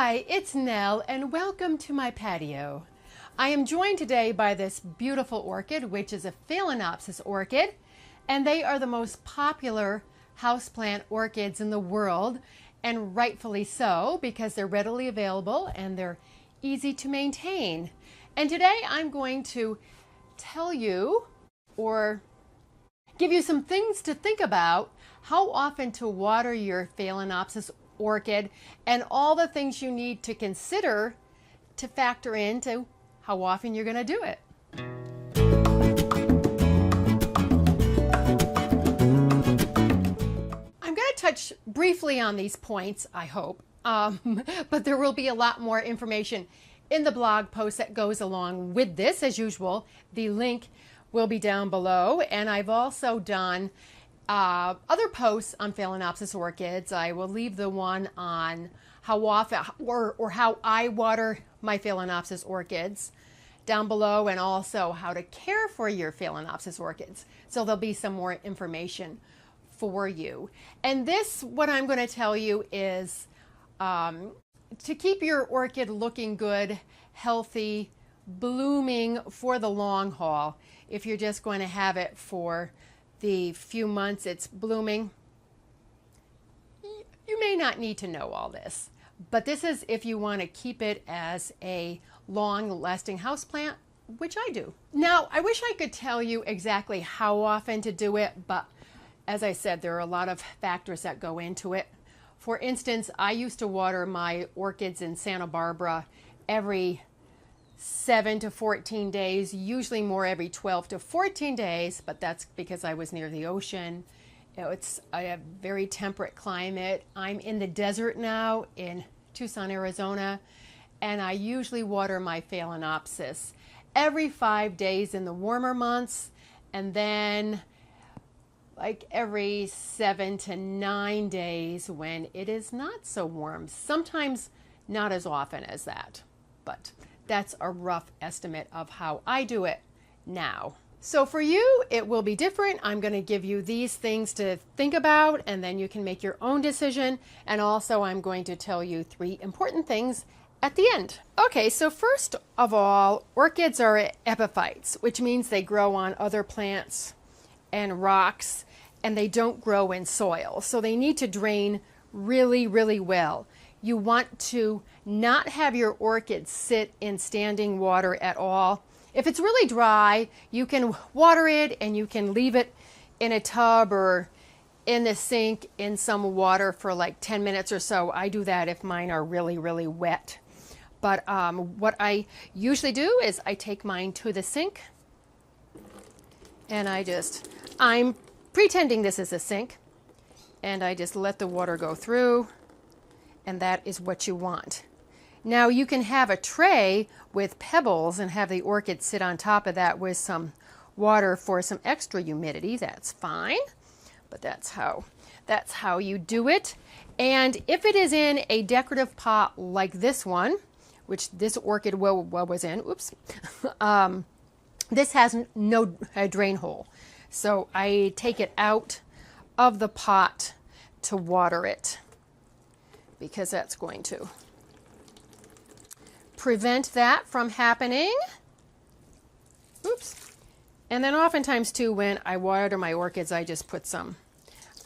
Hi, it's Nell and welcome to my patio. I am joined today by this beautiful orchid, which is a Phalaenopsis orchid, and they are the most popular houseplant orchids in the world, and rightfully so because they're readily available and they're easy to maintain. And today I'm going to tell you or give you some things to think about, how often to water your Phalaenopsis orchid, and all the things you need to consider to factor into how often you're going to do it. I'm going to touch briefly on these points, I hope, but there will be a lot more information in the blog post that goes along with this. As usual, the link will be down below, and I've also done other posts on Phalaenopsis orchids. I will leave the one on how often or how I water my Phalaenopsis orchids down below, and also how to care for your Phalaenopsis orchids. So there'll be some more information for you. And this, what I'm going to tell you is to keep your orchid looking good, healthy, blooming for the long haul. If you're just going to have it for the few months it's blooming, you may not need to know all this. But this is if you want to keep it as a long-lasting houseplant, which I do. Now, I wish I could tell you exactly how often to do it, but as I said, there are a lot of factors that go into it. For instance, I used to water my orchids in Santa Barbara every 7 to 14 days, usually more every 12 to 14 days, but that's because I was near the ocean. You know, it's a very temperate climate. I'm in the desert now in Tucson, Arizona, and I usually water my Phalaenopsis every 5 days in the warmer months, and then like every 7 to 9 days when it is not so warm. Sometimes not as often as that, but that's a rough estimate of how I do it now. So for you, it will be different. I'm going to give you these things to think about, and then you can make your own decision. And also I'm going to tell you 3 important things at the end. Okay, so first of all, orchids are epiphytes, which means they grow on other plants and rocks, and they don't grow in soil. So they need to drain really, really well. You want to not have your orchids sit in standing water at all. If it's really dry, you can water it and you can leave it in a tub or in the sink in some water for like 10 minutes or so. I do that if mine are really, really wet. But what I usually do is I take mine to the sink, and I'm pretending this is a sink, and I just let the water go through. And that is what you want. Now you can have a tray with pebbles and have the orchid sit on top of that with some water for some extra humidity. That's fine, but that's how you do it. And if it is in a decorative pot like this one, which this orchid was in, oops, this has no drain hole. So I take it out of the pot to water it, because that's going to prevent that from happening. Oops. And then oftentimes too, when I water my orchids, I just put some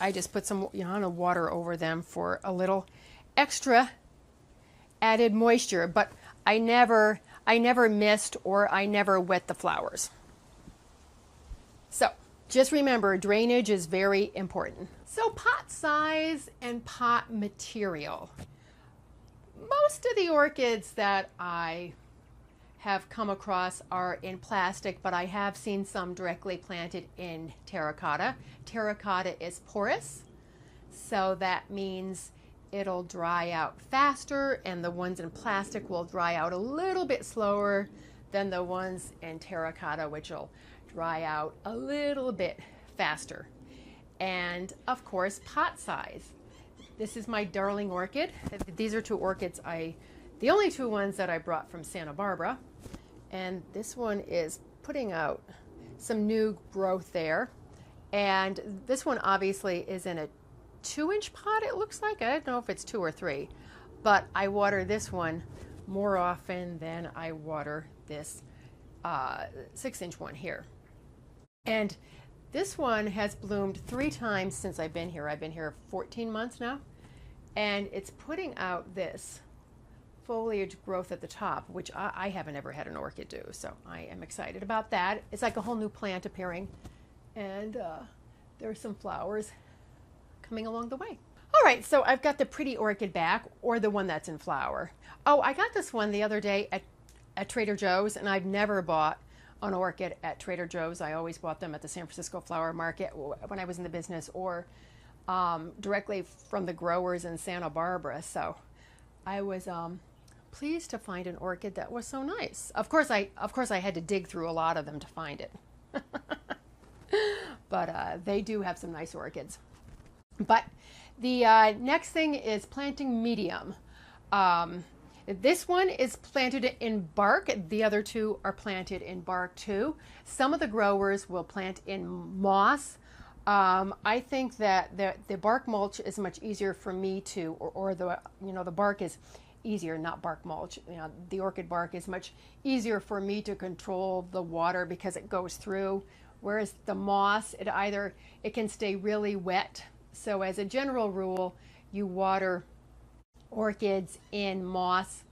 water over them for a little extra added moisture, but I never mist or I never wet the flowers. So just remember, drainage is very important. So pot size and pot material. Most of the orchids that I have come across are in plastic, but I have seen some directly planted in terracotta. Terracotta is porous, so that means it'll dry out faster, and the ones in plastic will dry out a little bit slower than the ones in terracotta, which will dry out a little bit faster. And of course, pot size. This is my darling orchid. These are 2 orchids, the only 2 ones that I brought from Santa Barbara. And this one is putting out some new growth there. And this one obviously is in a 2-inch pot, it looks like. I don't know if it's 2 or 3. but I water this one more often than I water this 6-inch one here. And this one has bloomed 3 times since I've been here. I've been here 14 months now, and it's putting out this foliage growth at the top, which I haven't ever had an orchid do, so I am excited about that. It's like a whole new plant appearing, and there's some flowers coming along the way. All right, so I've got the pretty orchid back, or the one that's in flower. Oh, I got this one the other day at Trader Joe's, and I've never bought an orchid at Trader Joe's. I always bought them at the San Francisco Flower Market when I was in the business, or directly from the growers in Santa Barbara. So I was pleased to find an orchid that was so nice. Of course I had to dig through a lot of them to find it. But they do have some nice orchids. But the next thing is planting medium. This one is planted in bark. The other 2 are planted in bark too. Some of the growers will plant in moss. I think that the bark mulch is much easier for me to, or the bark is easier, not bark mulch. The orchid bark is much easier for me to control the water because it goes through. Whereas the moss, it can stay really wet. So as a general rule, you water orchids in moss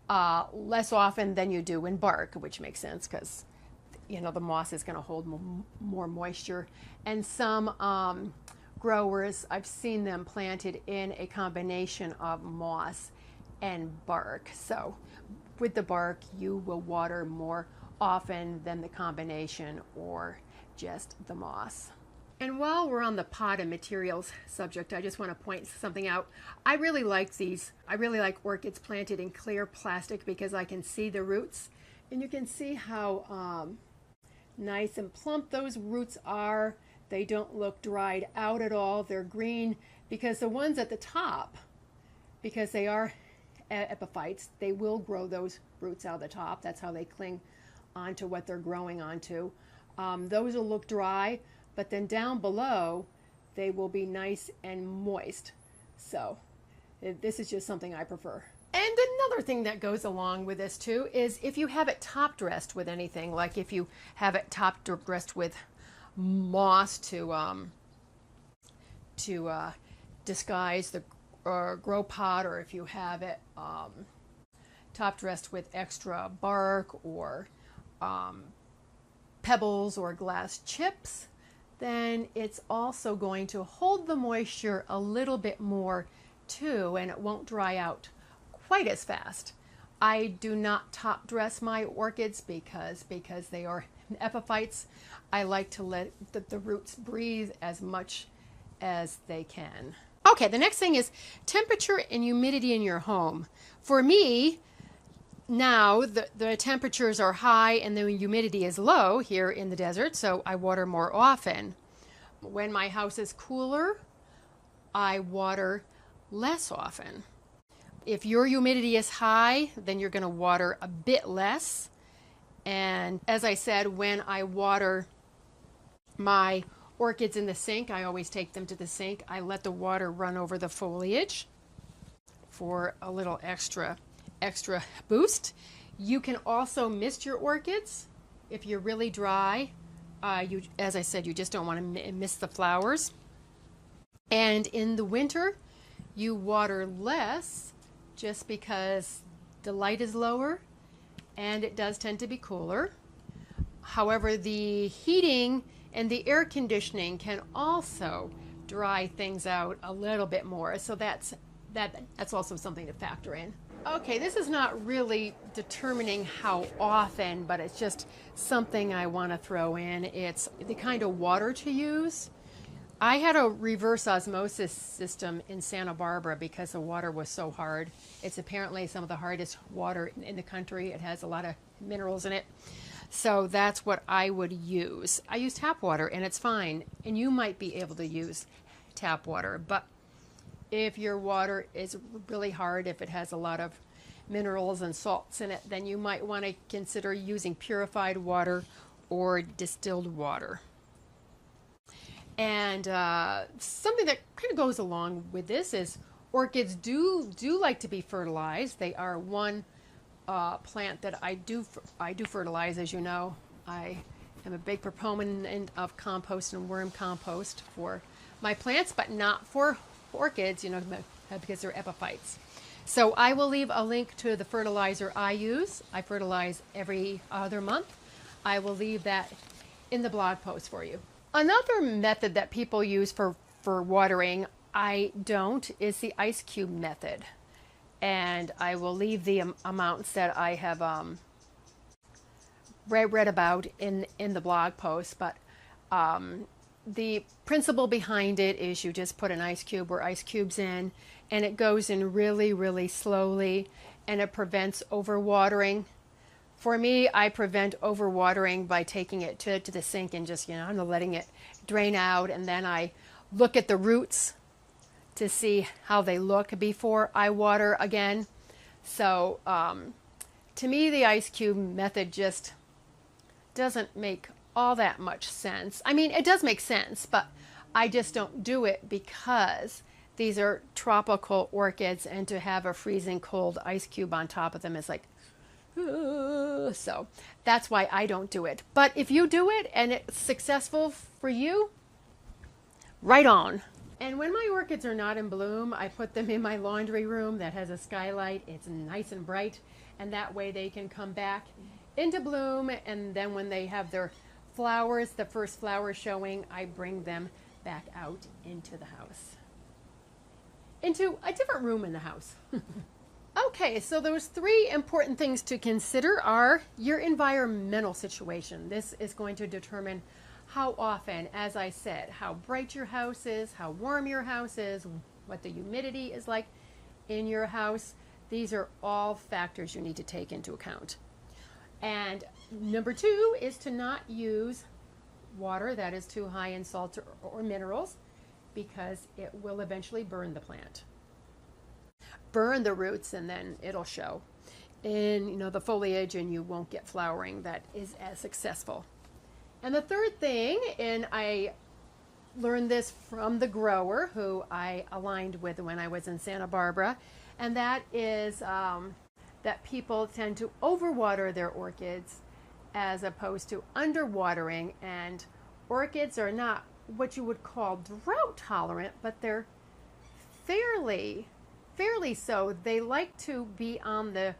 less often than you do in bark, which makes sense because the moss is going to hold more moisture. And some growers, I've seen them planted in a combination of moss and bark. So with the bark, you will water more often than the combination or just the moss. And while we're on the pot and materials subject, I just want to point something out. I really like these. I really like orchids planted in clear plastic because I can see the roots, and you can see how nice and plump those roots are. They don't look dried out at all. They're green because the ones at the top, because they are epiphytes, they will grow those roots out of the top. That's how they cling onto what they're growing onto. Those will look dry, but then down below they will be nice and moist. So this is just something I prefer. And another thing that goes along with this too is if you have it top dressed with anything, like if you have it top dressed with moss to disguise the grow pot, or if you have it top dressed with extra bark or pebbles or glass chips, then it's also going to hold the moisture a little bit more too, and it won't dry out quite as fast. I do not top dress my orchids because they are epiphytes. I like to let the roots breathe as much as they can. Okay, the next thing is temperature and humidity in your home. For me, now the temperatures are high and the humidity is low here in the desert, so I water more often. When my house is cooler, I water less often. If your humidity is high, then you're going to water a bit less. And as I said, when I water my orchids in the sink, I always take them to the sink. I let the water run over the foliage for a little extra boost. You can also mist your orchids if you're really dry. As I said, you just don't want to miss the flowers. And in the winter, you water less just because the light is lower and it does tend to be cooler. However, the heating and the air conditioning can also dry things out a little bit more. So that's also something to factor in. Okay, this is not really determining how often, but it's just something I want to throw in. It's the kind of water to use. I had a reverse osmosis system in Santa Barbara because the water was so hard. It's apparently some of the hardest water in the country. It has a lot of minerals in it. So that's what I would use. I use tap water and it's fine. And you might be able to use tap water, but if your water is really hard, if it has a lot of minerals and salts in it, then you might want to consider using purified water or distilled water. And something that kind of goes along with this is Orchids do like to be fertilized. They are one plant that I do fertilize, as you know. I am a big proponent of compost and worm compost for my plants, but not for orchids, you know, because they're epiphytes. So I will leave a link to the fertilizer I use. I fertilize every other month. I will leave that in the blog post for you. Another method that people use for watering, I don't, is the IceCube method. And I will leave the amounts that I have read about in the blog post. But the principle behind it is you just put an ice cube or ice cubes in, and it goes in really, really slowly, and it prevents overwatering. For me, I prevent overwatering by taking it to the sink and just, you know, I'm letting it drain out, and then I look at the roots to see how they look before I water again. So to me, the IceCube method just doesn't make all that much sense. I mean, it does make sense, but I just don't do it because these are tropical orchids, and to have a freezing cold ice cube on top of them is like, so that's why I don't do it. But if you do it and it's successful for you, right on. And when my orchids are not in bloom, I put them in my laundry room that has a skylight. It's nice and bright, and that way they can come back into bloom, and then when they have their flowers, the first flowers showing, I bring them back out into the house, into a different room in the house. Okay, so those three important things to consider are your environmental situation. This is going to determine how often, as I said, how bright your house is, how warm your house is, what the humidity is like in your house. These are all factors you need to take into account. And number two is to not use water that is too high in salt or minerals, because it will eventually burn the plant. Burn the roots, and then it'll show in, you know, the foliage, and you won't get flowering that is as successful. And the third thing, and I learned this from the grower who I aligned with when I was in Santa Barbara, and that is that people tend to overwater their orchids as opposed to underwatering. And orchids are not what you would call drought tolerant, but they're fairly so. They like to be on the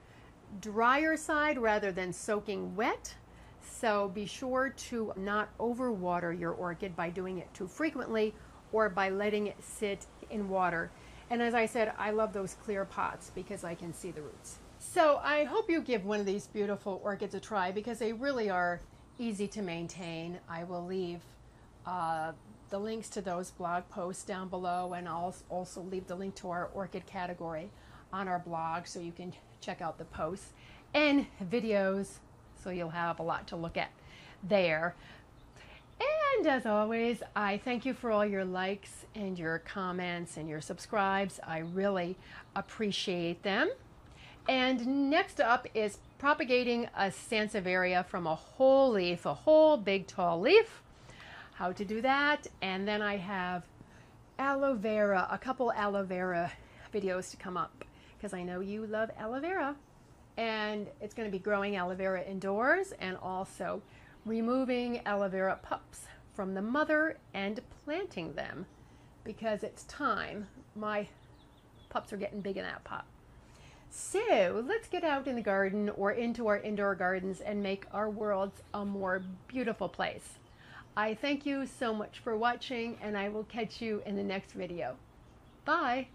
drier side rather than soaking wet. So be sure to not overwater your orchid by doing it too frequently or by letting it sit in water. And as I said, I love those clear pots because I can see the roots. So I hope you give one of these beautiful orchids a try, because they really are easy to maintain. I will leave the links to those blog posts down below, and I'll also leave the link to our orchid category on our blog so you can check out the posts and videos, so you'll have a lot to look at there. And as always, I thank you for all your likes and your comments and your subscribes. I really appreciate them. And next up is propagating a Sansevieria from a whole leaf, a whole big tall leaf. How to do that. And then I have aloe vera, a couple aloe vera videos to come up, because I know you love aloe vera. And it's going to be growing aloe vera indoors, and also removing aloe vera pups from the mother and planting them, because it's time. My pups are getting big in that pot. So let's get out in the garden or into our indoor gardens and make our worlds a more beautiful place. I thank you so much for watching, and I will catch you in the next video. Bye.